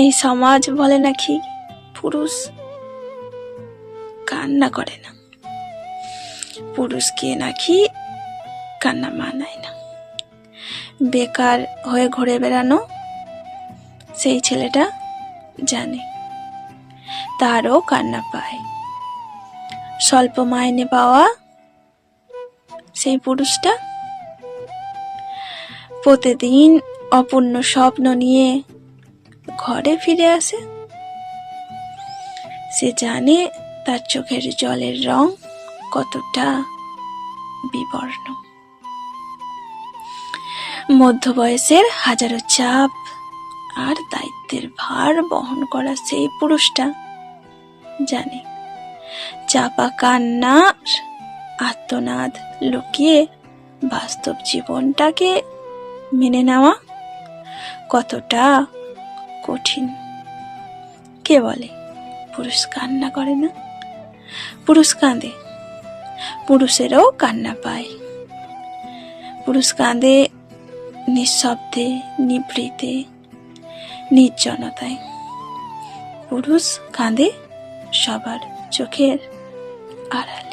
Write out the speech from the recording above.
এই সমাজ বলে নাকি পুরুষ কান্না করে না, পুরুষকে নাকি কান্না মানায় না। বেকার হয়ে ঘুরে বেড়ানো সেই ছেলেটা জানে তারও কান্না পায়। স্বল্প মাইনে পাওয়া সেই পুরুষটা প্রতিদিন অপূর্ণ স্বপ্ন নিয়ে ঘরে ফিরে আসে। সে জানে তার চোখের জলের রং কতটা বিবর্ণ। মধ্য বয়সের হাজারো চাপ আর দায়িত্বের ভার বহন করা সেই পুরুষটা জানে চাপা কান্নার আর্তনাদ লুকিয়ে বাস্তব জীবনটাকে মেনে নেওয়া কতটা কঠিন। কে বলে পুরুষ কান্না করে না? পুরুষ কাঁদে, পুরুষেরও কান্না পায়। পুরুষ কাঁদে নিঃশব্দে, নিভৃতে, নির্জনতায়। পুরুষ কাঁদে সবার চোখের আড়ালে।